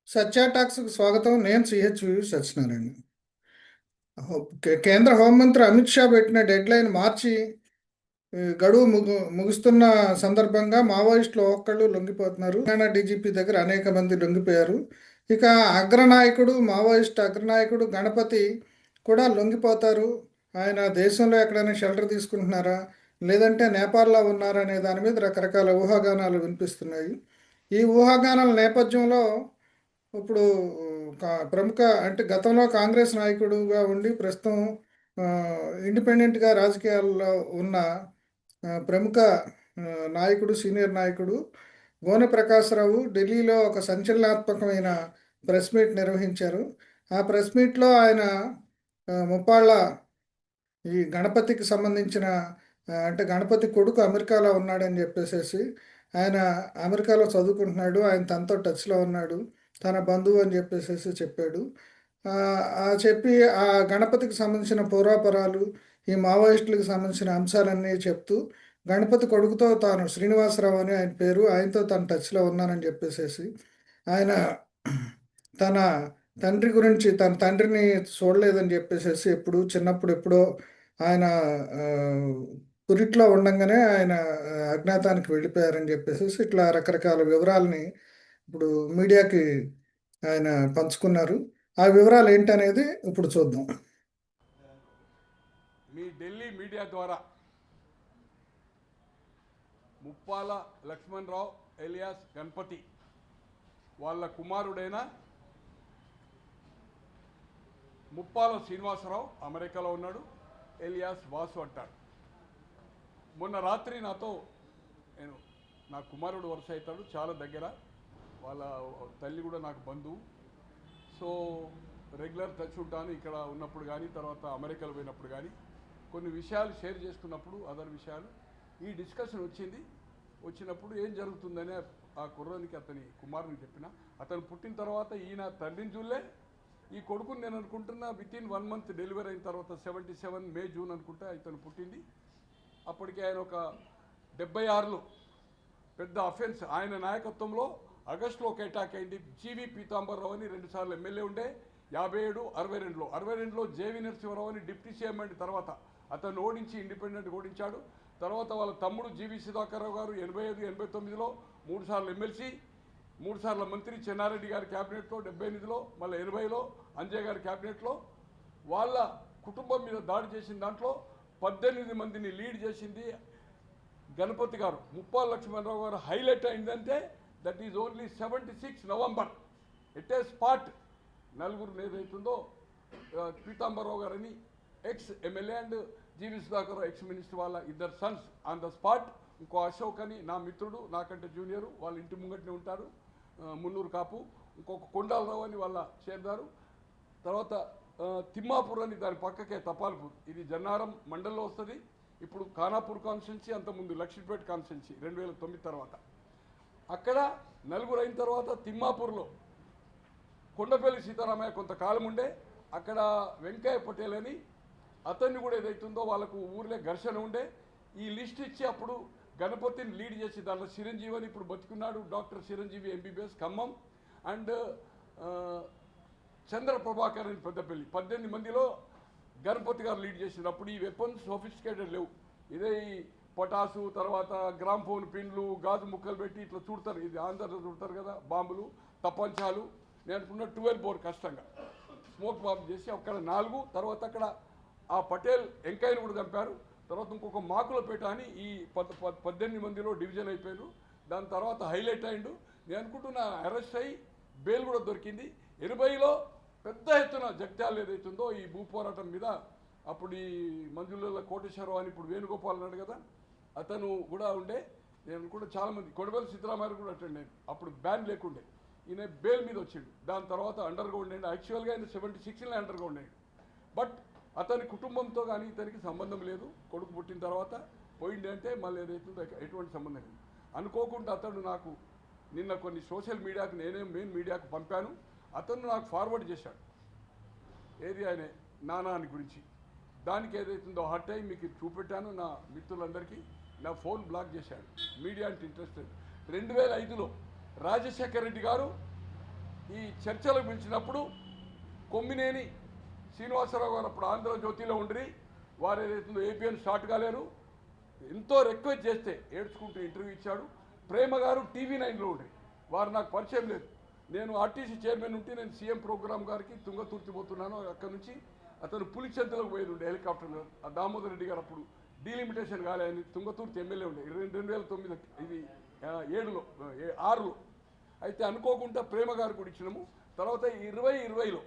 సత్య టాక్స్కి స్వాగతం. నేను సిహెచ్వి సత్యనారాయణ. కేంద్ర హోంమంత్రి అమిత్ షా పెట్టిన డెడ్లైన్ మార్చి గడువు ముగుస్తున్న సందర్భంగా మావోయిస్టులు ఒక్కళ్ళు లొంగిపోతున్నారు. తెలంగాణ డీజీపీ దగ్గర అనేక మంది లొంగిపోయారు. ఇక మావోయిస్ట్ అగ్రనాయకుడు గణపతి కూడా లొంగిపోతారు. ఆయన దేశంలో ఎక్కడైనా షెల్టర్ తీసుకుంటున్నారా, లేదంటే నేపాల్లో ఉన్నారా అనే దాని మీద రకరకాల ఊహాగానాలు వినిపిస్తున్నాయి. ఈ ఊహాగానాల నేపథ్యంలో ఇప్పుడు ప్రముఖ అంటే గతంలో కాంగ్రెస్ నాయకుడుగా ఉండి ప్రస్తుతం ఇండిపెండెంట్గా రాజకీయాల్లో ఉన్న ప్రముఖ నాయకుడు, సీనియర్ నాయకుడు గోనె ప్రకాశ్రావు ఢిల్లీలో ఒక సంచలనాత్మకమైన ప్రెస్ మీట్ నిర్వహించారు. ఆ ప్రెస్ మీట్లో ఆయన ముప్పాళ్ళ ఈ గణపతికి సంబంధించిన అంటే గణపతి కొడుకు అమెరికాలో ఉన్నాడని చెప్పేసేసి, ఆయన అమెరికాలో చదువుకుంటున్నాడు, ఆయన తనతో టచ్లో ఉన్నాడు, తన బంధువు అని చెప్పేసేసి చెప్పాడు. చెప్పి ఆ గణపతికి సంబంధించిన పూర్వాపరాలు, ఈ మావోయిస్టులకు సంబంధించిన అంశాలన్నీ చెప్తూ, గణపతి కొడుకుతో తాను శ్రీనివాసరావు అని ఆయన పేరు, ఆయనతో తను టచ్లో ఉన్నానని చెప్పేసేసి, ఆయన తన తండ్రి గురించి, తన తండ్రిని చూడలేదని చెప్పేసేసి, చిన్నప్పుడు ఎప్పుడో ఆయన పురిట్లో ఉండంగానే ఆయన అజ్ఞాతానికి వెళ్ళిపోయారని చెప్పేసి ఇట్లా రకరకాల వివరాలని ఇప్పుడు మీడియాకి ఆయన పంచుకున్నారు. ఆ వివరాలు ఏంటనేది ఇప్పుడు చూద్దాం. మీ ఢిల్లీ మీడియా ద్వారా ముప్పాల లక్ష్మణరావు ఎలియాస్ గణపతి వాళ్ళ కుమారుడైన ముప్పాల శ్రీనివాసరావు అమెరికాలో ఉన్నాడు, ఎలియాస్ వాసు అంటాడు. మొన్న రాత్రి నాతో నా కుమారుడు వరుస అవుతాడు, చాలా దగ్గర, వాళ్ళ తల్లి కూడా నాకు బంధువు. సో రెగ్యులర్ టచ్ ఉంటాను ఇక్కడ ఉన్నప్పుడు కానీ, తర్వాత అమెరికాలో పోయినప్పుడు కానీ, కొన్ని విషయాలు షేర్ చేసుకున్నప్పుడు అదర్ విషయాలు ఈ డిస్కషన్ వచ్చినప్పుడు ఏం జరుగుతుందని ఆ కుర్రానికి, అతని కుమారునికి చెప్పిన. అతను పుట్టిన తర్వాత ఈయన తండ్రిని చూడలే, ఈ కొడుకుని నేను అనుకుంటున్నా వితిన్ 1 month డెలివరీ అయిన తర్వాత 77 మే జూన్ అనుకుంటా ఇతను పుట్టింది. అప్పటికి ఆయన ఒక 76లో పెద్ద అఫెన్స్, ఆయన నాయకత్వంలో ఆగస్టులో ఒక అటాక్ అయింది. జీవి పీతాంబరరావు అని 2 సార్లు ఎమ్మెల్యే ఉండే, 57, 62లో జేవి నరసింహారావు అని డిప్యూటీ సీఎం అయిన తర్వాత అతను ఓడించి ఇండిపెండెంట్ ఓడించాడు. తర్వాత వాళ్ళ తమ్ముడు జీవి సుధాకర్రావు గారు 85, 89లో 3 సార్లు ఎమ్మెల్సీ, 3 సార్ల మంత్రి, చెన్నారెడ్డి గారి క్యాబినెట్లో 78లో, మళ్ళీ 80లో అంజయ్ గారి క్యాబినెట్లో. వాళ్ళ కుటుంబం మీద దాడి చేసిన దాంట్లో 18 మందిని లీడ్ చేసింది గణపతి గారు. ముప్పాల లక్ష్మణరావు గారు హైలైట్ అయిందంటే that is only 76 November at a spot. నలుగురు ఏదైతుందో పీతాంబరరావు గారని ex MLA and GV Sudhakar ex minister వాళ్ళ 2 సన్స్ ఆన్ ద స్పాట్. ఇంకో అశోక్ అని నా మిత్రుడు, నాకంటే జూనియరు, వాళ్ళ ఇంటి ముంగట్నే ఉంటారు, మున్నూరు కాపు. ఇంకొక కొండాలరావు అని వాళ్ళ చేరుదారు. తర్వాత తిమ్మాపూర్ అని దాని పక్కకే తపాల్పూర్, ఇది జన్నారం మండలంలో వస్తుంది. ఇప్పుడు ఖానాపూర్ కాన్స్టిట్యున్సీ, అంతకుముందు లక్ష్మీపేట కాన్స్టిట్యున్సీ 2009 తర్వాత. అక్కడ నలుగురు అయిన తర్వాత తిమ్మాపూర్లో కొండపల్లి సీతారామయ్య కొంతకాలం ఉండే, అక్కడ వెంకయ్య పటేల్ అని అతన్ని కూడా ఏదైతుందో వాళ్ళకు ఊర్లే ఘర్షణ ఉండే. ఈ లిస్ట్ ఇచ్చి అప్పుడు గణపతిని లీడ్ చేసి దాంట్లో చిరంజీవి అని ఇప్పుడు బతుకున్నాడు, doctor Chiranjeevi MBBS Khammam, and Chandra Prabhakar అని పెద్దపల్లి. 18 మందిలో గణపతి గారు లీడ్ చేసింది. అప్పుడు ఈ వెపన్స్ సోఫిస్టికేటెడ్ లేవు, ఇదే ఈ పొటాసు, తర్వాత గ్రామ్ ఫోన్ పిన్లు, గాజు ముక్కలు పెట్టి ఇట్లా చూడతారు, ఇది ఆంధ్రలో చూడతారు కదా, బాంబులు, తప్పంచాలు. నేను అనుకున్న 12 బోర్ కష్టంగా స్మోక్ బాంబు చేసి అక్కడ 4, తర్వాత అక్కడ ఆ పటేల్ వెంకయ్యను కూడా చంపారు. తర్వాత ఇంకొక మాకులపేట అని ఈ 18 మందిలో డివిజన్ అయిపోయారు. దాని తర్వాత హైలైట్ అయిండు. నేను అనుకుంటున్నా అరెస్ట్ అయ్యి బెయిల్ కూడా దొరికింది. 80లో పెద్ద ఎత్తున జగిత్యాల ఏదైతుందో ఈ భూ పోరాటం మీద అప్పుడు ఈ మంజుల కోటేశ్వరరావు అని ఇప్పుడు వేణుగోపాల్ అన్నాడు కదా, అతను కూడా ఉండే. నేను అనుకుంటే చాలామంది, కొడవల్లి సిద్ధరామయ్య కూడా అటెండ్ అయ్యాడు. అప్పుడు బ్యాన్ లేకుండే, ఈయన బెయిల్ మీద వచ్చిండు. దాని తర్వాత అండర్ గ్రౌండ్ అయ్యిండు. యాక్చువల్గా ఆయన 76లో అండర్ గ్రౌండ్ అయ్యాడు. బట్ అతని కుటుంబంతో కానీ ఇతనికి సంబంధం లేదు. కొడుకు పుట్టిన తర్వాత పోయింది అంటే మళ్ళీ ఏదైతుందో ఎటువంటి సంబంధం లేదు. అనుకోకుండా అతడు నాకు నిన్న కొన్ని సోషల్ మీడియాకు, నేనే మెయిన్ మీడియాకు పంపాను, అతను నాకు ఫార్వర్డ్ చేశాడు ఏది ఆయన నానాని గురించి. దానికి ఏదైతుందో హర్ట్ అయ్యి మీకు చూపెట్టాను నా మిత్రులందరికీ. నా ఫోన్ బ్లాక్ చేశాడు, మీడియా అంటే ఇంట్రెస్టెడ్. 2005లో రాజశేఖర రెడ్డి గారు ఈ చర్చలకు పిలిచినప్పుడు కొమ్మినేని శ్రీనివాసరావు గారు అప్పుడు ఆంధ్రజ్యోతిలో ఉండి వారు ఏదైతుందో ఏపీఎన్ స్టార్ట్ కాలేరు, ఎంతో రిక్వెస్ట్ చేస్తే ఏడ్చుకుంటూ ఇంటర్వ్యూ ఇచ్చాడు. ప్రేమ గారు TV9లో ఉండి వారు నాకు పరిచయం లేదు. నేను ఆర్టీసీ చైర్మన్ ఉంటే నేను సీఎం ప్రోగ్రామ్ గారికి తుంగతుర్తి పోతున్నాను, అక్కడ నుంచి అతను పులిచెంతలకు పోయేది ఉండే హెలికాప్టర్లో. ఆ దామోదర్ రెడ్డి గారు అప్పుడు డీలిమిటేషన్ కాలే, ఆయన తుంగతుర్తి ఎమ్మెల్యే ఉండే 2009 ఇది 7లో 6లో. అయితే అనుకోకుండా ప్రేమ గారు కూడా ఇచ్చినాము. తర్వాత 2020లో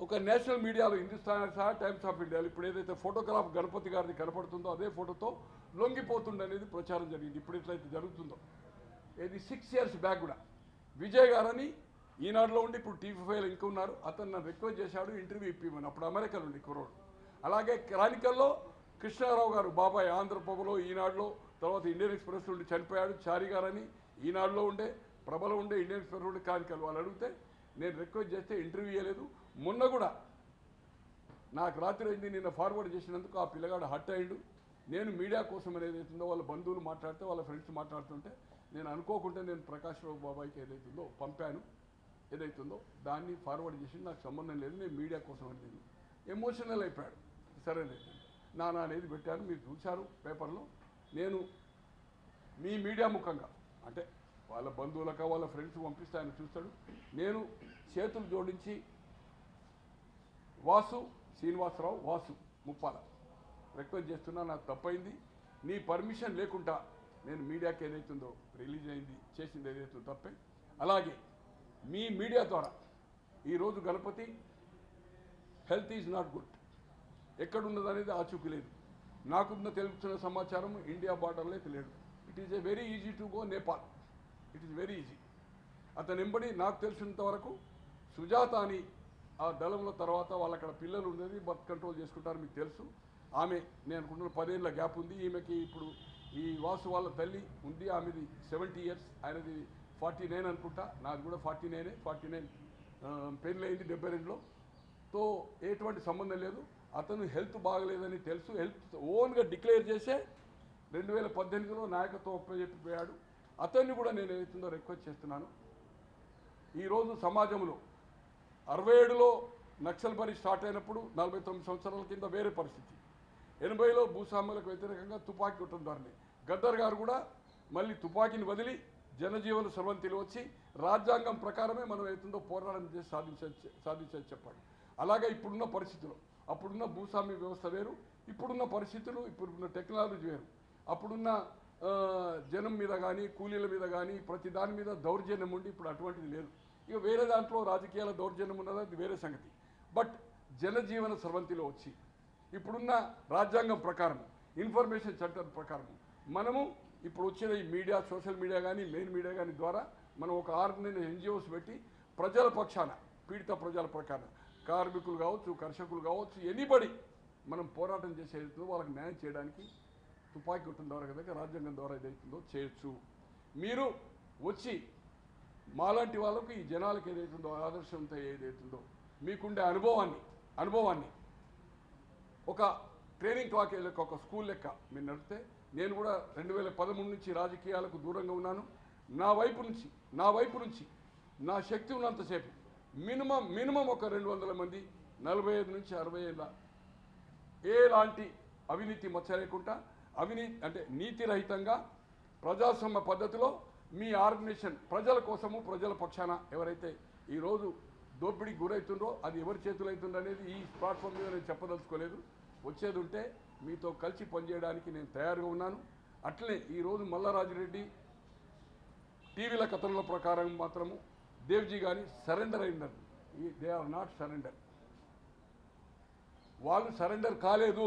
ఒక నేషనల్ మీడియాలో హిందుస్థాన్ సహా టైమ్స్ ఆఫ్ ఇండియాలో ఇప్పుడు ఏదైతే ఫోటోగ్రాఫ్ గణపతి గారిది కనపడుతుందో అదే ఫోటోతో లొంగిపోతుండే అనేది ప్రచారం జరిగింది. ఇప్పుడు ఎట్లయితే జరుగుతుందో ఇది 6 years బ్యాక్ కూడా విజయ్ గారని ఈనాడులో ఉండి ఇప్పుడు TV5లో ఇంకా ఉన్నారు. అతను నన్ను రిక్వెస్ట్ చేశాడు ఇంటర్వ్యూ ఇప్పిమని. అప్పుడు అమెరికాలో ఉండి కుర్రోడు. అలాగే క్రానికల్లో కృష్ణారావు గారు బాబాయ్ ఆంధ్రప్రభలో ఈనాడులో, తర్వాత ఇండియన్ ఎక్స్ప్రెస్ నుండి చనిపోయాడు. చారి గారని ఈనాడులో ఉండే ప్రభలో ఉండే ఇండియన్ ఎక్స్ప్రెస్ నుండి క్రానికల్ వాళ్ళు అడిగితే నేను రిక్వెస్ట్ చేస్తే ఇంటర్వ్యూ ఇవ్వలేదు. మొన్న కూడా నాకు రాత్రి అయింది, నిన్న ఫార్వర్డ్ చేసినందుకు ఆ పిల్లగాడు హట్ అయ్యిండు. నేను మీడియా కోసం అనేది ఏదైతుందో వాళ్ళ బంధువులు మాట్లాడితే వాళ్ళ ఫ్రెండ్స్ మాట్లాడుతుంటే నేను అనుకోకుండా నేను ప్రకాష్ రావు బాబాయ్కి ఏదైతుందో పంపాను, ఏదైతుందో దాన్ని ఫార్వర్డ్ చేసి నాకు సంబంధం లేదు, నేను మీడియా కోసం అనేది ఎమోషనల్ అయిపోయాడు. సరేనైతే నానా అనేది పెట్టాను, మీరు చూశారు పేపర్లో. నేను మీ మీడియా ముఖంగా అంటే వాళ్ళ బంధువులకు వాళ్ళ ఫ్రెండ్స్ పంపిస్తే ఆయన చూస్తాడు. నేను చేతులు జోడించి వాసు శ్రీనివాసరావు వాసు ముప్పాల రిక్వెస్ట్ చేస్తున్నా, నాకు తప్పైంది. నీ పర్మిషన్ లేకుండా నేను మీడియాకి ఏదైతుందో రిలీజ్ అయింది చేసింది ఏదైతుందో తప్పే. అలాగే మీ మీడియా ద్వారా ఈరోజు Ganapathi health is not good, ఎక్కడున్నది అనేది ఆచూకీ లేదు. నాకున్న తెలుపుతున్న సమాచారం ఇండియా బార్డర్లో అయితే లేడు. It is a very easy to go Nepal, it is very easy. అతను ఎంబడి నాకు తెలిసినంత వరకు సుజాత అని ఆ దళంలో తర్వాత వాళ్ళు అక్కడ పిల్లలు ఉండేది, బర్త్ కంట్రోల్ చేసుకుంటారు, మీకు తెలుసు. ఆమె నేను అనుకుంటున్న 10 ఏళ్ళ గ్యాప్ ఉంది. ఈమెకి ఇప్పుడు ఈ వాసు వాళ్ళ తల్లి ఉంది, ఆమెది 70 years, ఆయనది 49 అనుకుంటా, నాది కూడా 49 పెళ్ళయింది 72లో. తో ఎటువంటి సంబంధం లేదు. అతను హెల్త్ బాగలేదని తెలుసు, హెల్త్ ఓన్గా డిక్లేర్ చేసే 2018లో నాయకత్వం ఒప్పజెప్పిపోయాడు. అతన్ని కూడా నేను ఏదైతుందో రిక్వెస్ట్ చేస్తున్నాను. ఈరోజు సమాజంలో 67లో నక్సల్బరీ స్టార్ట్ అయినప్పుడు 49 సంవత్సరాల కింద వేరే పరిస్థితి. 80లో భూస్వాములకు వ్యతిరేకంగా తుపాకీ కొట్టడం ద్వారా గద్దర్ గారు కూడా మళ్ళీ తుపాకీని వదిలి జనజీవన సర్వంతిలో వచ్చి రాజ్యాంగం ప్రకారమే మనం ఏతుందో పోరాటం చేసి సాధించని చెప్పాడు. అలాగే ఇప్పుడున్న పరిస్థితులు, అప్పుడున్న భూస్వామ్య వ్యవస్థ వేరు, ఇప్పుడున్న పరిస్థితులు, ఇప్పుడున్న టెక్నాలజీ వేరు. అప్పుడున్న జనం మీద కానీ కూలీల మీద కానీ ప్రతి దాని మీద దౌర్జన్యం ఉండి ఇప్పుడు అటువంటిది లేదు. ఇక వేరే దాంట్లో రాజకీయాల దౌర్జన్యం ఉన్నది, అది వేరే సంగతి. బట్ జనజీవన సర్వంతిలో వచ్చి ఇప్పుడున్న రాజ్యాంగం ప్రకారం ఇన్ఫర్మేషన్ చట్టం ప్రకారం మనము ఇప్పుడు వచ్చిన ఈ మీడియా, సోషల్ మీడియా కానీ మెయిన్ మీడియా కానీ ద్వారా మనం ఒక NGOs పెట్టి ప్రజల పక్షాన, పీడిత ప్రజల ప్రకారం కార్మికులు కావచ్చు, కర్షకులు కావచ్చు, ఎనీబడి మనం పోరాటం చేసేదో వాళ్ళకి న్యాయం చేయడానికి తుపాకీ కొట్టడం ద్వారా కదా రాజ్యాంగం ద్వారా ఏదైతుందో చేయొచ్చు. మీరు వచ్చి మాలాంటి వాళ్ళకు ఈ జనాలకు ఏదైతుందో ఆదర్శంతో ఏదైతుందో మీకుండే అనుభవాన్ని ఒక ట్రైనింగ్ క్లాక్ లెక్క, ఒక స్కూల్ లెక్క మీరు నడిపితే, నేను కూడా 2013 నుంచి రాజకీయాలకు దూరంగా ఉన్నాను. నా వైపు నుంచి నా శక్తి ఉన్నంతసేపు మినిమం ఒక 200 మంది 45 నుంచి 60 ఏళ్ళ ఎలాంటి అవినీతి మచ్చ లేకుండా, అంటే నీతి రహితంగా ప్రజాస్వామ్య పద్ధతిలో మీ ఆర్గనైజేషన్ ప్రజల కోసము, ప్రజల పక్షాన ఎవరైతే ఈరోజు దోపిడీకి గురవుతుందో అది ఎవరి చేతులు అవుతుందో అనేది ఈ ప్లాట్ఫామ్ మీద నేను చెప్పదలుచుకోలేదు. వచ్చేది ఉంటే మీతో కలిసి పనిచేయడానికి నేను తయారుగా ఉన్నాను. అట్లనే ఈరోజు మల్లారాజిరెడ్డి టీవీల కథనాల ప్రకారం మాత్రము దేవ్జీ కానీ సరెండర్ అయినారు. They are not surrender. వాళ్ళు సరెండర్ కాలేదు.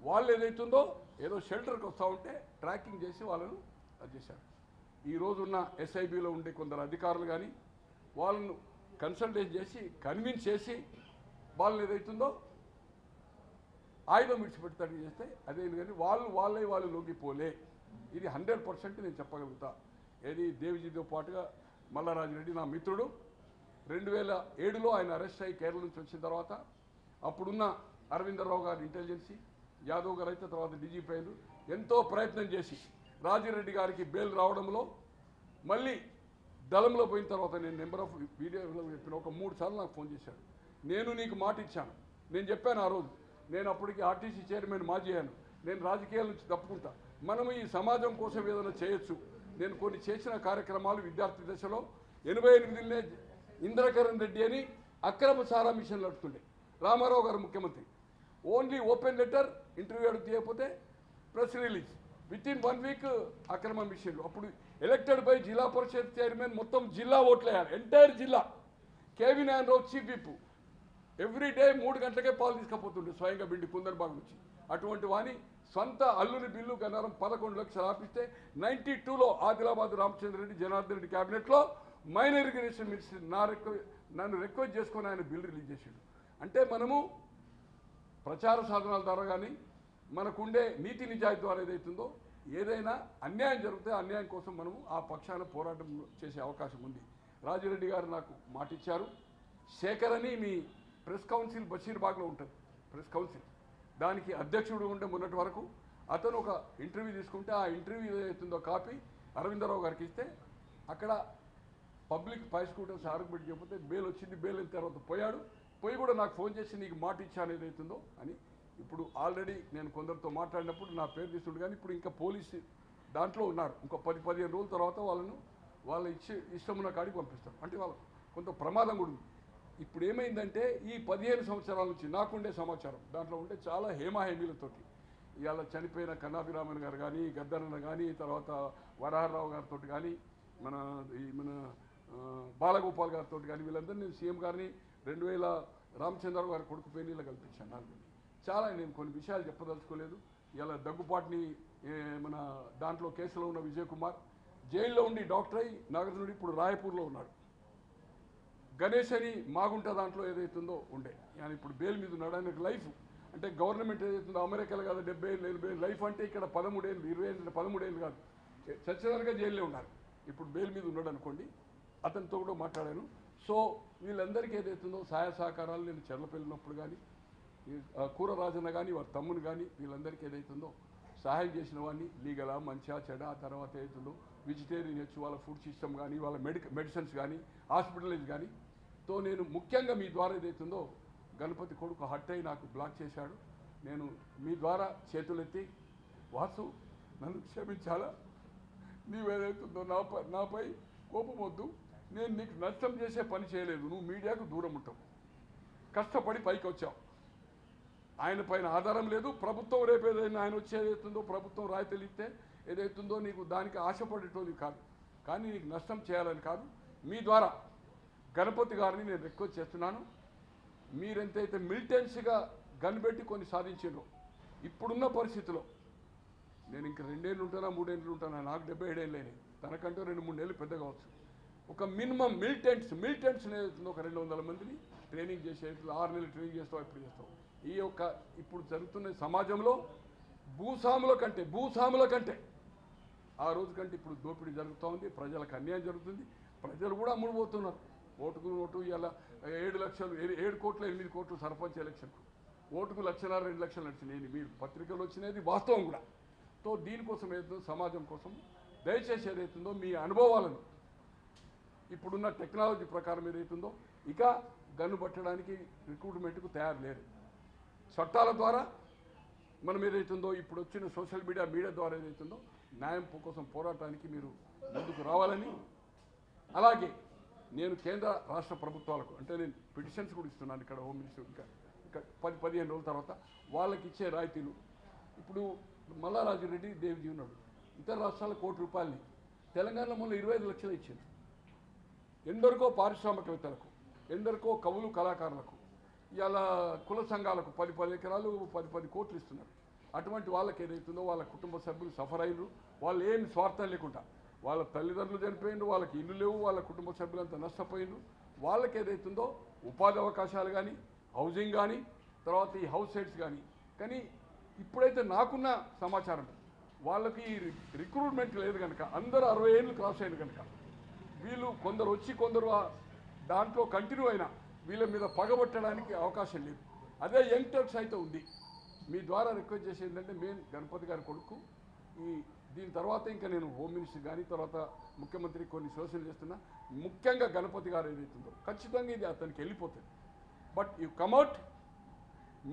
వాళ్ళు ఏదైతుందో ఏదో షెల్టర్కి వస్తూ ఉంటే ట్రాకింగ్ చేసి వాళ్ళను అది చేశారు. ఈరోజున్న SIBలో ఉండే కొందరు అధికారులు కానీ వాళ్ళను కన్సల్టేట్ చేసి కన్విన్స్ చేసి వాళ్ళని ఏదైతుందో ఆయుధం విడిచిపెడతాడు చేస్తే అదేంటి, కానీ వాళ్ళు లొంగిపోలే. ఇది 100% నేను చెప్పగలుగుతా. ఏది దేవిజీతో పాటుగా మల్లారాజిరెడ్డి నా మిత్రుడు. 2007లో ఆయన అరెస్ట్ అయ్యి కేరళ నుంచి వచ్చిన తర్వాత అప్పుడున్న అరవిందరావు గారి ఇంటెలిజెన్సీ, యాదవ్ గారు అయితే తర్వాత DGP అయిన ఎంతో ప్రయత్నం చేసి రాజిరెడ్డి గారికి బెయిల్ రావడంలో మళ్ళీ దళంలో పోయిన తర్వాత నేను నెంబర్ ఆఫ్ వీడియోలో చెప్పిన ఒక 3 సార్లు నాకు ఫోన్ చేశాడు. నేను నీకు మాట ఇచ్చాను, నేను చెప్పాను ఆ రోజు, నేను అప్పటికి ఆర్టీసీ చైర్మన్ మాజీ అయ్యాను, నేను రాజకీయాల నుంచి తప్పుకుంటా, మనము ఈ సమాజం కోసం ఏదైనా చేయొచ్చు. నేను కొన్ని చేసిన కార్యక్రమాలు విద్యార్థి దశలో 88 ఇంద్రకరణ్ రెడ్డి అని అక్రమ సారా మిషన్ నడుస్తుండే, రామారావు గారు ముఖ్యమంత్రి, ఓన్లీ ఓపెన్ లెటర్ ఇంటర్వ్యూ అడుగు చేయకపోతే press release, with in 1 week అక్రమ మిషన్లు. అప్పుడు ఎలక్టెడ్ బై జిల్లా పరిషత్ చైర్మన్ మొత్తం జిల్లా ఓట్లేయాలి, ఎంటైర్ జిల్లా. KV Narayanarao chief whip, every day 3 గంటలకే పాలు తీసుకుపోతుండే స్వయంగా బిండి కుందర్బాగ్ నుంచి. అటువంటి వాణి సొంత అల్లుని బిల్లు గన్నారం 11 లక్షలు ఆపిస్తే 92లో ఆదిలాబాద్ రామచంద్ర రెడ్డి జనార్దన్ రెడ్డి క్యాబినెట్లో మైనర్ ఇరిగేషన్ మినిస్టర్ నన్ను రిక్వెస్ట్ చేసుకొని ఆయన బిల్ రిలీజ్ చేసిండు. అంటే మనము ప్రచార సాధనాల ద్వారా కానీ మనకుండే నీతి నిజాయితీ ద్వారా ఏదైతుందో, ఏదైనా అన్యాయం జరిగితే అన్యాయం కోసం మనము ఆ పక్షాన పోరాటం చేసే అవకాశం ఉంది. రాజిరెడ్డి గారు నాకు మాట ఇచ్చారు. శేఖర్ అని మీ ప్రెస్ కౌన్సిల్ బషీర్బాగ్లో ఉంటుంది ప్రెస్ కౌన్సిల్, దానికి అధ్యక్షుడు ఉండే మొన్నటి వరకు అతను ఒక ఇంటర్వ్యూ తీసుకుంటే ఆ ఇంటర్వ్యూ ఏదైతుందో కాపీ అరవిందరావు గారికి ఇస్తే అక్కడ పబ్లిక్ ప్రాసిక్యూటర్ సార్కు పెట్టి చెప్పితే బెయిల్ వచ్చింది. బెయిల్ అయిన తర్వాత పోయి కూడా నాకు ఫోన్ చేసి నీకు మాట ఇచ్చాను ఏదైతుందో అని. ఇప్పుడు ఆల్రెడీ నేను కొందరితో మాట్లాడినప్పుడు నా పేరు తీసుకుంటు, కానీ ఇప్పుడు ఇంకా పోలీసు దాంట్లో ఉన్నారు. ఇంకో 10-15 రోజుల తర్వాత వాళ్ళ ఇష్టమున్న కాడికి పంపిస్తారు. అంటే వాళ్ళ కొంత ప్రమాదం కూడా ఉంది. ఇప్పుడు ఏమైందంటే ఈ 15 సంవత్సరాల నుంచి నాకుండే సమాచారం దాంట్లో ఉంటే చాలా హేమాహేమీలతోటి ఇవాళ చనిపోయిన కన్నాభిరామన్ గారు కానీ, గద్దరన్న కానీ, తర్వాత వరహారావు గారితో కానీ, మన బాలగోపాల్ గారితో కానీ, వీళ్ళందరూ నేను సీఎం గారిని 2000 రామచంద్రరావు గారి కొడుకు పేర్లు కల్పించాను. నాకు చాలా నేను కొన్ని విషయాలు చెప్పదలుచుకోలేదు. ఇలా దగ్గుపాటిని మన దాంట్లో కేసులో ఉన్న విజయ్ కుమార్ జైల్లో ఉండి డాక్టర్ అయి నాగరనుడి ఇప్పుడు రాయపూర్లో ఉన్నాడు. గణేష్ అని మాగుంట దాంట్లో ఏదైతుందో ఉండే ఆయన ఇప్పుడు బెయిల్ మీద ఉన్నాడు. ఆయనకు లైఫ్ అంటే గవర్నమెంట్ ఏదైతుందో అమెరికాలో కాదు 70 ఏళ్ళు 80 ఏళ్ళు లైఫ్ అంటే ఇక్కడ 13 ఏళ్ళు 20 ఏళ్ళు 13 ఏళ్ళు కాదు, చచ్చిదానిగా జైల్లో ఉన్నారు. ఇప్పుడు బెయిల్ మీద ఉన్నాడు అనుకోండి. అతనితో కూడా మాట్లాడాను. సో వీళ్ళందరికీ ఏదైతుందో సహాయ సహకారాలు నేను చెర్లపల్లినప్పుడు కానీ, కూర రాజన్న కానీ, వారి తమ్ముని కానీ, వీళ్ళందరికీ ఏదైతుందో సహాయం చేసిన వాడిని లీగలా మంచిగా చెడ ఆ తర్వాత ఏదైతుందో వెజిటేరియన్ ఇచ్చు, వాళ్ళ ఫుడ్ సిస్టమ్ కానీ, వాళ్ళ మెడిసిన్స్ కానీ, హాస్పిటలైజ్ కానీ తో నేను ముఖ్యంగా మీ ద్వారా ఏదైతుందో గణపతి కొడుకు హట్ అయి నాకు బ్లాక్ చేశాడు. నేను మీ ద్వారా చేతులెత్తి వాసు నన్ను క్షమించాలా, నీవేదైతుందో నాపై కోపం వద్దు, నేను నీకు నష్టం చేసే పని చేయలేదు, నువ్వు మీడియాకు దూరం ఉంటావు, కష్టపడి పైకి వచ్చావు, ఆయన పైన ఆధారం లేదు, ప్రభుత్వం రేపు ఏదైనా ఆయన వచ్చి ఏదైతుందో ప్రభుత్వం రాయితీలు ఇస్తే ఏదైతుందో నీకు దానికి ఆశపడేటోది కాదు, కానీ నీకు నష్టం చేయాలని కాదు. మీ ద్వారా గణపతి గారిని నేను రిక్వెస్ట్ చేస్తున్నాను. మీరెంతైతే మిలిటెన్సీగా గన్బెట్టి కొన్ని సాధించారో ఇప్పుడున్న పరిస్థితిలో, నేను ఇంకా 2 ఏళ్ళు ఉంటానా 3 ఏళ్ళు ఉంటానా, నాకు 77 ఏళ్ళు అయినాయి, తనకంటే 2-3 ఏళ్ళు పెద్ద కావచ్చు. ఒక మినిమం మిలిటెంట్స్ ఏదైతుందో ఒక 200 మందిని ట్రైనింగ్ చేసే 6 నెలలు ట్రైనింగ్ చేస్తావు, ఎప్పుడు చేస్తావు. ఈ యొక్క ఇప్పుడు జరుగుతున్న సమాజంలో భూస్వాముల కంటే ఆ రోజు కంటే ఇప్పుడు దోపిడీ జరుగుతూ ఉంది, ప్రజలకు అన్యాయం జరుగుతుంది, ప్రజలు కూడా అమ్ముడుపోతున్నారు. ఓటుకు నోటు ఇలా 7 లక్షలు 7 కోట్ల 8 కోట్లు సర్పంచ్ ఎలక్షన్కు, ఓటుకు 1,00,000 2 లక్షలు నడిచినాయి. మీరు పత్రికలు వచ్చినది వాస్తవం కూడా. తో దీనికోసం ఏదైతుందో సమాజం కోసం దయచేసి ఏదైతుందో మీ అనుభవాలను ఇప్పుడున్న టెక్నాలజీ ప్రకారం ఏదైతుందో ఇక గన్ను పట్టడానికి రిక్రూట్మెంట్కు తయారు లేరు. చట్టాల ద్వారా మనం ఏదైతుందో ఇప్పుడు వచ్చిన సోషల్ మీడియా ద్వారా ఏదైతుందో న్యాయం కోసం పోరాటానికి మీరు ముందుకు రావాలని, అలాగే నేను కేంద్ర రాష్ట్ర ప్రభుత్వాలకు అంటే నేను పిటిషన్స్ కూడా ఇస్తున్నాను ఇక్కడ హోమ్ మినిస్టర్ ఇంకా 10-15 రోజుల తర్వాత వాళ్ళకి ఇచ్చే రాయితీలు. ఇప్పుడు మల్లారాజురెడ్డి దేవ్జీ ఉన్నాడు, ఇతర రాష్ట్రాలకు ₹1 కోటి, తెలంగాణలో మొన్న 25 లక్షలు ఇచ్చింది. ఎందరికో పారిశ్రామికవేత్తలకు, ఎందరికో కవులు కళాకారులకు, ఇలా కుల సంఘాలకు 10 ఎకరాలు 10 కోట్లు ఇస్తున్నారు. అటువంటి వాళ్ళకి ఏదైతుందో వాళ్ళ కుటుంబ సభ్యులు సఫర్ అయ్యారు. వాళ్ళు ఏమి స్వార్థం లేకుండా, వాళ్ళ తల్లిదండ్రులు చనిపోయిండు, వాళ్ళకి ఇల్లు లేవు, వాళ్ళ కుటుంబ సభ్యులంతా నష్టపోయిండు. వాళ్ళకి ఏదైతుందో ఉపాధి అవకాశాలు కానీ, హౌసింగ్ కానీ, తర్వాత ఈ హౌస్ సైట్స్ కానీ ఇప్పుడైతే నాకున్న సమాచారం వాళ్ళకి రిక్రూట్మెంట్ లేదు కనుక, అందరూ 60 ఏళ్ళు క్రాస్ అయింది కనుక వీళ్ళు కొందరు వచ్చి కొందరు దాంట్లో కంటిన్యూ అయినా వీళ్ళ మీద పగబట్టడానికి అవకాశం లేదు. అదే యంగ్టర్స్ అయితే ఉంది. మీ ద్వారా రిక్వెస్ట్ చేసేది ఏంటంటే మెయిన్ గణపతి గారి కొడుకు ఈ దీని తర్వాత ఇంకా నేను హోమ్ మినిస్టర్ కానీ తర్వాత ముఖ్యమంత్రి కొన్ని సూచనలు చేస్తున్నా. ముఖ్యంగా గణపతి గారు ఏదైతుందో ఖచ్చితంగా ఇది అతనికి వెళ్ళిపోతుంది. బట్ యు కమౌట్,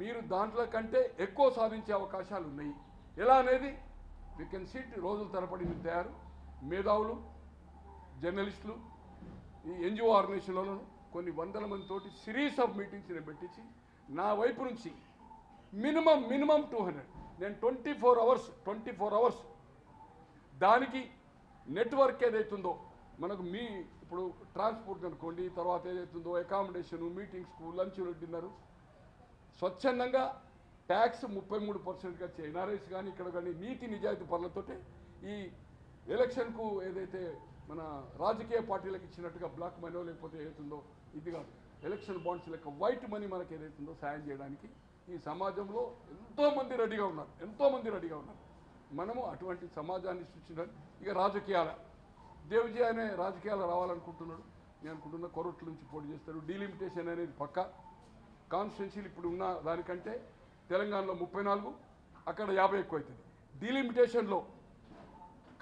మీరు దాంట్లో కంటే ఎక్కువ సాధించే అవకాశాలు ఉన్నాయి. ఎలా అనేది వీ కెన్ సీట్ రోజుల తరబడి మీరు తయారు మేధావులు, జర్నలిస్టులు, ఈ ఎన్జిఓ ఆర్గనైజేషన్లను కొన్ని వందల మందితోటి సిరీస్ ఆఫ్ మీటింగ్స్ నేను పెట్టించి నా వైపు నుంచి మినిమం 200 నేను 24 అవర్స్ దానికి నెట్వర్క్ ఏదైతుందో మనకు మీ ఇప్పుడు ట్రాన్స్పోర్ట్ అనుకోండి, తర్వాత ఏదైతుందో అకామిడేషను, మీటింగ్స్కు, లంచ్లు, డిన్నరు స్వచ్ఛందంగా ట్యాక్స్ 33%గా ఎన్ఆర్ఐస్ కానీ ఇక్కడ కానీ నీతి నిజాయితీ పనులతోటే ఈ ఎలక్షన్కు ఏదైతే మన రాజకీయ పార్టీలకు ఇచ్చినట్టుగా బ్లాక్ మనీ లేకపోతే ఏదైతుందో ఇది కాదు, ఎలక్షన్ బాండ్స్ లెక్క వైట్ మనీ మనకు ఏదైతుందో సాయం చేయడానికి ఈ సమాజంలో ఎంతోమంది రెడీగా ఉన్నారు. మనము అటువంటి సమాజాన్ని సృష్టించాలి. ఇక రాజకీయాల దేవ్జీ అనే రాజకీయాలు రావాలనుకుంటున్నాడు. నేను అనుకుంటున్నా కొరట్ల నుంచి పోటీ చేస్తాడు. డీలిమిటేషన్ అనేది పక్క కాన్స్టిట్యున్సీలు ఇప్పుడు ఉన్న దానికంటే తెలంగాణలో 34, అక్కడ 50 ఎక్కువ అవుతుంది. డీలిమిటేషన్లో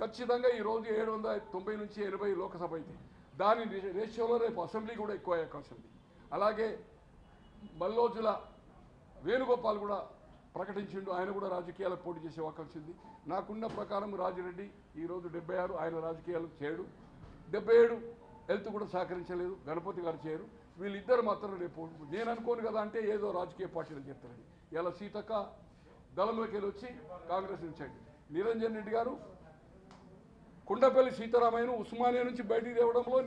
ఖచ్చితంగా ఈరోజు 790 నుంచి 80 లోకసభ అయితే దాని రేషియోలో రేపు అసెంబ్లీ కూడా ఎక్కువ అయ్యే అవకాశం ఉంది. అలాగే మల్లోజుల వేణుగోపాల్ కూడా ప్రకటించిండు, ఆయన కూడా రాజకీయాలకు పోటీ చేసే అవకాశం ఉంది. నాకున్న ప్రకారం రాజిరెడ్డి ఈరోజు 76, ఆయన రాజకీయాలు చేయడు. 77 హెల్త్ కూడా సహకరించలేదు, గణపతి గారు చేయరు. వీళ్ళిద్దరు మాత్రం రేపు నేను అనుకోను కదా అంటే ఏదో రాజకీయ పార్టీలు చెప్తారని. ఇలా సీతక్క దళంలోకి వెళ్ళి వచ్చి కాంగ్రెస్ నుంచి నిరంజన్ రెడ్డి గారు కుండపల్లి సీతారామయ్యను ఉస్మానియా నుంచి బయటికి తేవడంలో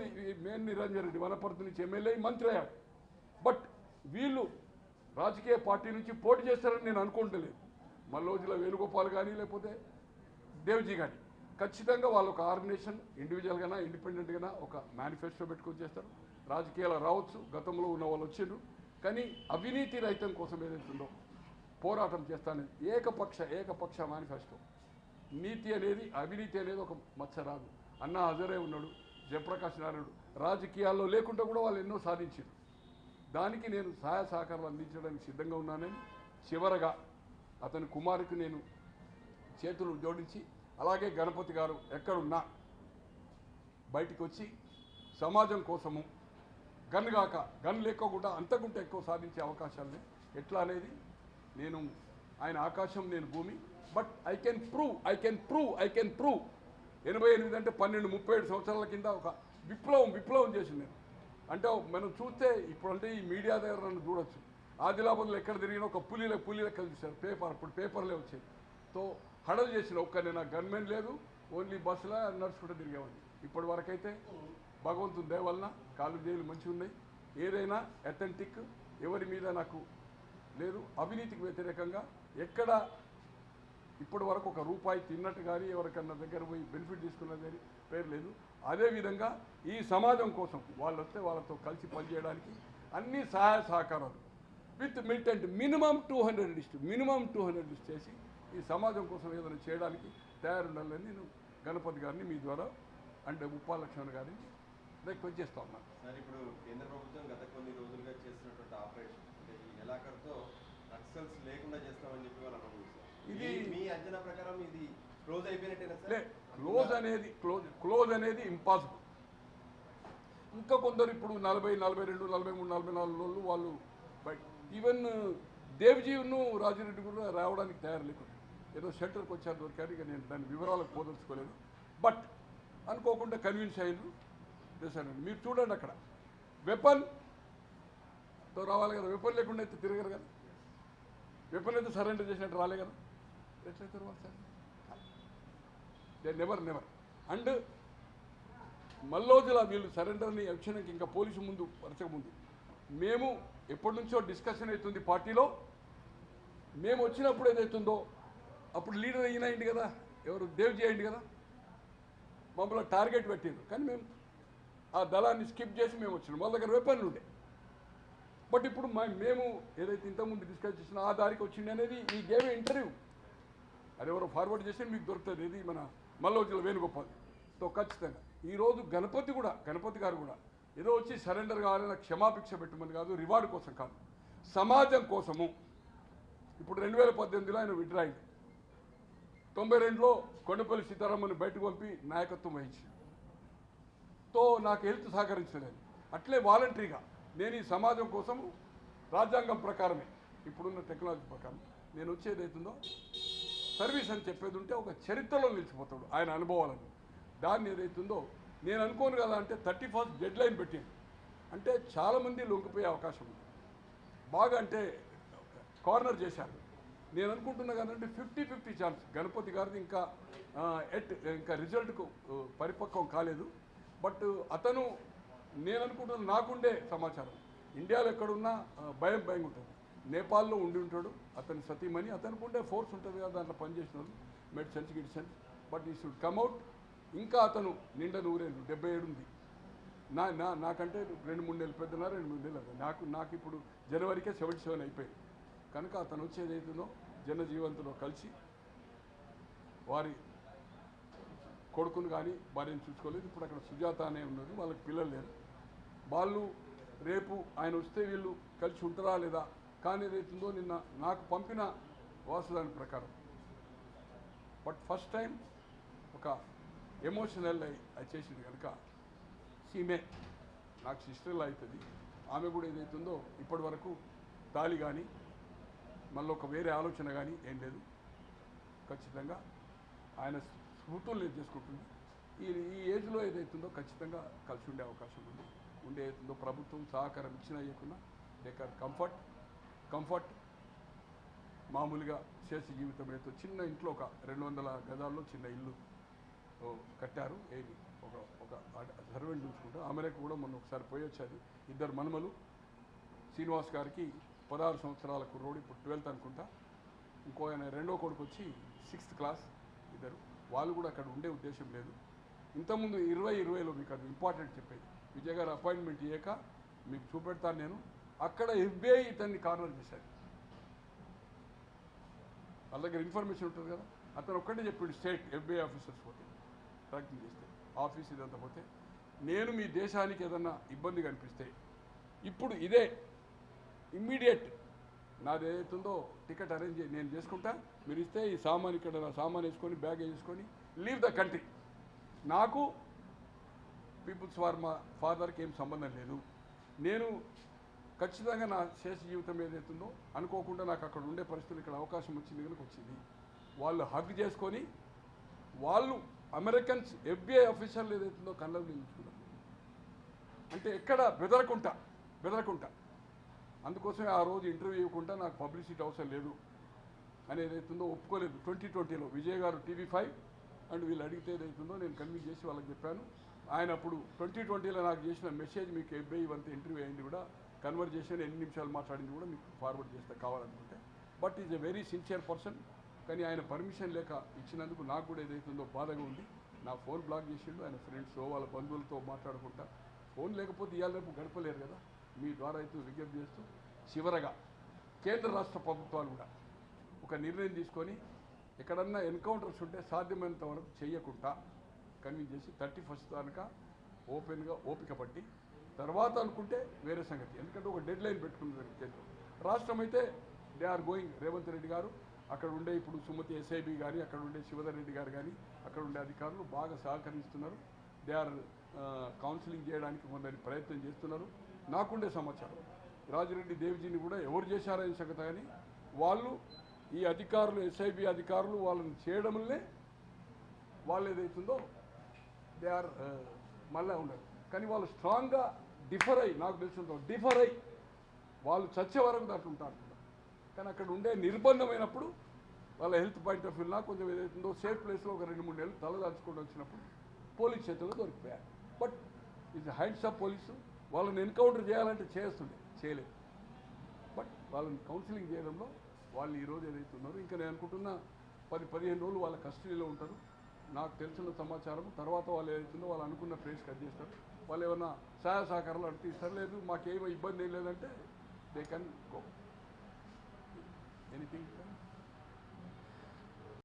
మెయిన్ నిరంజన్ రెడ్డి వనపర్తి నుంచి ఎమ్మెల్యే మంత్రి అయ్యాడు. బట్ వీళ్ళు రాజకీయ పార్టీ నుంచి పోటీ చేస్తారని నేను అనుకుంటలేదు. మల్లోజుల వేణుగోపాల్ కానీ లేకపోతే దేవ్జీ కానీ ఖచ్చితంగా వాళ్ళు ఒక ఆర్గనైజేషన్ ఇండివిజువల్గానా ఇండిపెండెంట్గానా ఒక మేనిఫెస్టో పెట్టుకొని చేస్తారు. రాజకీయాలు రావచ్చు, గతంలో ఉన్న వాళ్ళు వచ్చిండ్రు, కానీ అవినీతి రహితం కోసం ఏదైతుందో పోరాటం చేస్తానని ఏకపక్ష మేనిఫెస్టో. నీతి అనేది అవినీతి అనేది ఒక మచ్చ రాదు. అన్నా హజరే ఉన్నాడు, జయప్రకాష్ నారాయణుడు రాజకీయాల్లో లేకుండా కూడా వాళ్ళు ఎన్నో సాధించారు. దానికి నేను సహాయ సహకారాలు అందించడానికి సిద్ధంగా ఉన్నానని చివరగా అతని కుమారుకి నేను చేతులు జోడించి, అలాగే గణపతి గారు ఎక్కడున్నా బయటికి వచ్చి సమాజం కోసము గన్ లేకుండా అంతకుంటే ఎక్కువ సాధించే అవకాశాలని ఎట్లా అనేది నేను ఆయన ఆకాశం నేను భూమి. బట్ ఐ కెన్ ప్రూవ్ 88 అంటే 37 సంవత్సరాల కింద ఒక విప్లవం చేసింది నేను. అంటే మనం చూస్తే ఇప్పుడంటే ఈ మీడియా దగ్గర నన్ను చూడొచ్చు. ఆదిలాబాద్లో ఎక్కడ తిరిగినా ఒక పులి లెక్క చూశారు అప్పుడు పేపర్లే వచ్చేది. తో హడలు చేసిన ఒక్కనే నాకు గన్మెన్ లేదు, ఓన్లీ బస్సులో నడుచుకుంటూ తిరిగేవాడిని. ఇప్పటి వరకైతే భగవంతుని దయ వలన కాళ్ళు జైలు మంచిగా ఉన్నాయి. ఏదైనా అథెంటిక్, ఎవరి మీద నాకు లేదు. అవినీతికి వ్యతిరేకంగా ఎక్కడ ఇప్పటి వరకు ఒక రూపాయి తిన్నట్టు కానీ ఎవరికన్నా దగ్గర పోయి బెనిఫిట్ తీసుకున్నది కానీ పేరు లేదు. అదేవిధంగా ఈ సమాజం కోసం వాళ్ళు వస్తే వాళ్ళతో కలిసి పనిచేయడానికి అన్ని సహాయ సహకారాలు విత్ మిలిటెంట్ మినిమం 200 లిస్ట్ చేసి ఈ సమాజం కోసం ఏదైనా చేయడానికి తయారుండాలని నేను గణపతి గారిని మీ ద్వారా అంటే ఉప్పాల లక్ష్మణ్ గారిని రిక్వెస్ట్ చేస్తా ఉన్నాను. సార్, ఇప్పుడు కేంద్ర ప్రభుత్వం గత కొన్ని రోజులుగా చేస్తున్నటువంటి ఆపరేషన్ అంటే ఈ నెలాఖరుతో నక్సల్స్ లేకుండా చేస్తామని చెప్పి వాళ్ళు అనుకుంటున్నారు. ఇది మీ అంచనా ప్రకారం ఇది క్లోజ్ అయిపోయినట్టేనా సార్? క్లోజ్ అనేది ఇంపాసిబుల్. ఇంకా కొందరు ఇప్పుడు 40, 42, 43, 44 రోజులు వాళ్ళు బయట. ఈవెన్ దేవ్జీను రాజిరెడ్డి కూడా రావడానికి తయారు లేకుండా ఏదో షెల్టర్కి వచ్చారు దొరికారు. ఇక నేను దాని వివరాలకు పోదలుచుకోలేదు. బట్ అనుకోకుండా కన్విన్స్ అయ్యారు చేశానండి. మీరు చూడండి, అక్కడ వెపన్తో రావాలి కదా, వెపన్ లేకుండా అయితే తిరగరు కదా, వెపన్ అయితే సరెండర్ చేసినట్టు రాలే కదా, ఎట్లయితే వాళ్ళు సార్ నెవర్ అండ్ మల్లోజుల వీళ్ళు సరెండర్ని వచ్చినాక ఇంకా పోలీసు ముందు వరచక ముందు మేము ఎప్పటి నుంచో డిస్కషన్ అవుతుంది పార్టీలో. మేము వచ్చినప్పుడు ఏదైతుందో అప్పుడు లీడర్ అయ్యింది కదా, ఎవరు దేవ్జీ అయింది కదా, మమ్మల్ని టార్గెట్ పెట్టారు. కానీ మేము ఆ దళాన్ని స్కిప్ చేసి మేము వచ్చినాం. వాళ్ళ దగ్గర వెపన్లు ఉండే. బట్ ఇప్పుడు మేము ఏదైతే ఇంతకుముందు డిస్కస్ చేసినా ఆ దారికి వచ్చింది అనేది ఈ గేమ్ ఇంటర్వ్యూ అది ఎవరో ఫార్వర్డ్ చేసి మీకు దొరుకుతుంది. ఇది మన మల్లోజుల వేణుగోపాల్తో ఖచ్చితంగా. ఈరోజు గణపతి గారు కూడా ఏదో వచ్చి సరెండర్ కావాలని క్షమాభిక్ష పెట్టమని కాదు, రివార్డు కోసం కాదు, సమాజం కోసము. ఇప్పుడు 2018లో ఆయన విడ్రా అయింది. 92లో కొండపల్లి సీతారామన్ బయటకు పంపి నాయకత్వం వహించింది. నాకు హెల్త్ సహకరించలేదు. అట్లే వాలంటరీగా నేను ఈ సమాజం కోసం రాజ్యాంగం ప్రకారమే ఇప్పుడున్న టెక్నాలజీ ప్రకారం నేను వచ్చేది అవుతుందో సర్వీస్ అని చెప్పేది ఉంటే ఒక చరిత్రలో నిలిచిపోతాడు ఆయన అనుభవాలను. దాన్ని ఏదైతుందో నేను అనుకోను కదా అంటే 31st డెడ్ లైన్ పెట్టాను అంటే చాలామంది లొంగిపోయే అవకాశం ఉంది. బాగా అంటే కార్నర్ చేశారు. నేను అనుకుంటున్నా కదంటే 50-50 ఛాన్స్. గణపతి గారిది ఇంకా రిజల్ట్కు పరిపక్వం కాలేదు. బట్ అతను నేను అనుకుంటున్నా నాకుండే సమాచారం ఇండియాలో ఎక్కడున్నా భయం ఉంటుంది. నేపాల్లో ఉండి ఉంటాడు అతని సతీమణి. అతనికి ఉండే ఫోర్స్ ఉంటుంది కదా దాంట్లో పనిచేసిన వాళ్ళు మెడిసిన్స్. బట్ ఈ షుడ్ కమ్అవుట్. ఇంకా అతను నిండా 100 77 ఉంది. నాకంటే 2-3 నెలలు పెద్దనా 2-3 నెలలు నాకు ఇప్పుడు జనవరికే 77 అయిపోయింది. కనుక అతను వచ్చేది అవుతుందో జనజీవంతులో కలిసి వారి కొడుకును కానీ భార్యను చూసుకోలేదు. ఇప్పుడు అక్కడ సుజాత అనే ఉన్నది, వాళ్ళకి పిల్లలు లేరు. వాళ్ళు రేపు ఆయన వస్తే వీళ్ళు కలిసి ఉంటారా లేదా కానీ ఏదైతుందో నిన్న నాకు పంపిన వాసుదాని ప్రకారం. బట్ ఫస్ట్ టైం ఒక ఎమోషనల్ అది చేసింది కనుక సీమే నాకు సిస్టర్లో అవుతుంది. ఆమె కూడా ఏదైతుందో ఇప్పటి వరకు తాళి కానీ మళ్ళీ ఒక వేరే ఆలోచన కానీ ఏం లేదు. ఖచ్చితంగా ఆయన స్మృతులు చేసుకుంటుంది. ఈ ఏజ్లో ఏదైతుందో ఖచ్చితంగా కలిసి ఉండే అవకాశం ఉంది. ఏదైతుందో ప్రభుత్వం సహకారం ఇచ్చినా ఇవ్వకుండా దేకర్ కంఫర్ట్ మామూలుగా చేసే జీవితం ఏదో చిన్న ఇంట్లో ఒక 200 గజాల్లో చిన్న ఇల్లు కట్టారు. ఏది ఒక సర్వెంట్ చూసుకుంటూ అమెరికా కూడా మొన్న ఒకసారి పోయి వచ్చారు. 2 మనుమలు. శ్రీనివాస్ గారికి 16 సంవత్సరాల కుర్రోడు, ఇప్పుడు 12th అనుకుంటా. ఇంకో ఆయన రెండో కొడుకు వచ్చి 6th క్లాస్. 2 వాళ్ళు కూడా అక్కడ ఉండే ఉద్దేశం లేదు. ఇంతకుముందు 2020లో మీకు అది ఇంపార్టెంట్ చెప్పేది. విజయ్ గారు అపాయింట్మెంట్ ఇయ్యాక మీకు చూపెడతాను నేను. అక్కడ FBI ఇతన్ని కార్నర్ చేశారు. వాళ్ళ దగ్గర ఇన్ఫర్మేషన్ ఉంటుంది కదా. అతను ఒక్కటే చెప్పాడు స్టేట్ FBI ఆఫీసర్స్ పోతే ట్రాకింగ్ చేస్తే ఆఫీస్ ఇదంతా పోతే నేను మీ దేశానికి ఏదన్నా ఇబ్బంది కనిపిస్తే ఇప్పుడు ఇదే ఇమ్మీడియట్ నాది ఏదైతుందో టికెట్ అరేంజ్ నేను చేసుకుంటా. మీరు ఇస్తే ఈ సామాన్ ఇక్కడ నా సామాన్ వేసుకొని బ్యాగ్ వేసుకొని లీవ్ ద కంట్రీ. నాకు పీపుల్స్ వార్ మా ఫాదర్కి ఏం సంబంధం లేదు. నేను ఖచ్చితంగా నా శేష జీవితం ఏదైతుందో అనుకోకుండా నాకు అక్కడ ఉండే పరిస్థితులు ఇక్కడ అవకాశం వచ్చింది కనుక వచ్చింది. వాళ్ళు హగ్ చేసుకొని వాళ్ళు అమెరికన్స్ FBI ఆఫీసర్లు ఏదైతుందో కళ్ళకు నిలుచుకున్నారు. అంటే ఎక్కడ బెదరకుంటా అందుకోసమే ఆ రోజు ఇంటర్వ్యూ ఇవ్వకుండా నాకు పబ్లిసిటీ అవసరం లేదు అని ఏదైతుందో ఒప్పుకోలేదు. 2020లో విజయ్ గారు TV5 అండ్ వీళ్ళు అడిగితే ఏదైతుందో నేను కన్విన్స్ చేసి వాళ్ళకి చెప్పాను. ఆయన అప్పుడు 2020లో నాకు చేసిన మెసేజ్ మీకు FBI ఇవంతా ఇంటర్వ్యూ అయింది కూడా కన్వర్జేషన్ ఎన్ని నిమిషాలు మాట్లాడింది కూడా మీకు ఫార్వర్డ్ చేస్తే కావాలనుకుంటే. But is a very sincere person. కానీ ఆయన పర్మిషన్ లేక ఇచ్చినందుకు నాకు కూడా ఏదైతుందో బాధగా ఉంది. నా ఫోన్ బ్లాక్ చేసిండు. ఆయన ఫ్రెండ్స్ వాళ్ళ బంధువులతో మాట్లాడుకుంటా. ఫోన్ లేకపోతే ఇవాళ రేపు గడపలేరు కదా. మీ ద్వారా అయితే విజ్ఞప్తి చేస్తూ చివరగా కేంద్ర రాష్ట్ర ప్రభుత్వాలు కూడా ఒక నిర్ణయం తీసుకొని ఎక్కడన్నా ఎన్కౌంటర్స్ ఉంటే సాధ్యమైనంత వరకు చేయకుండా కన్విన్స్ చేసి 31st దాకా ఓపెన్గా ఓపిక పట్టి తర్వాత అనుకుంటే వేరే సంగతి. ఎందుకంటే ఒక డెడ్ లైన్ పెట్టుకున్నది కేంద్రం. రాష్ట్రం అయితే they are going. Revanth Reddy గారు అక్కడ ఉండే ఇప్పుడు సుమతి SIB కానీ అక్కడ ఉండే శివధర్ రెడ్డి గారు కానీ అక్కడ ఉండే అధికారులు బాగా సహకరిస్తున్నారు. దే ఆర్ కౌన్సిలింగ్ చేయడానికి కొందరి ప్రయత్నం చేస్తున్నారు. నాకుండే సమాచారం రాజిరెడ్డి దేవిజీని కూడా ఎవరు చేశారనే సంగతి కానీ వాళ్ళు ఈ అధికారులు SIB అధికారులు వాళ్ళని చేయడంలో వాళ్ళు ఏదైతుందో దే ఆర్ మళ్ళీ ఉండరు. కానీ వాళ్ళు స్ట్రాంగ్గా నాకు తెలిసినంత వాళ్ళు చచ్చే వరకు దాంట్లో ఉంటారు. కానీ అక్కడ ఉండే నిర్బంధమైనప్పుడు వాళ్ళ హెల్త్ పాయింట్ ఆఫ్ వ్యూనా కొంచెం ఏదైతుందో సేఫ్ ప్లేస్లో ఒక 2-3 నెలలు తలదాల్చుకుంటూ వచ్చినప్పుడు పోలీస్ చేతుల్లో దొరికిపోయారు. బట్ ఇది హ్యాండ్స్ ఆఫ్ పోలీసు. వాళ్ళని ఎన్కౌంటర్ చేయాలంటే చేయలేదు. బట్ వాళ్ళని కౌన్సిలింగ్ చేయడంలో వాళ్ళు ఈరోజు ఏదైతున్నారు ఇంకా నేను అనుకుంటున్నా 10-15 రోజులు వాళ్ళ కస్టడీలో ఉంటారు. నాకు తెలిసిన సమాచారం తర్వాత వాళ్ళు ఏదైతుందో వాళ్ళు అనుకున్న ప్లేస్ కట్ చేస్తారు. వాళ్ళు ఏమన్నా సహాయ సహకారాలు అడిగితే ఇస్తారు. లేదు మాకేమో ఇబ్బంది ఏం లేదంటే దే కెన్ గో ఎనీథింగ్.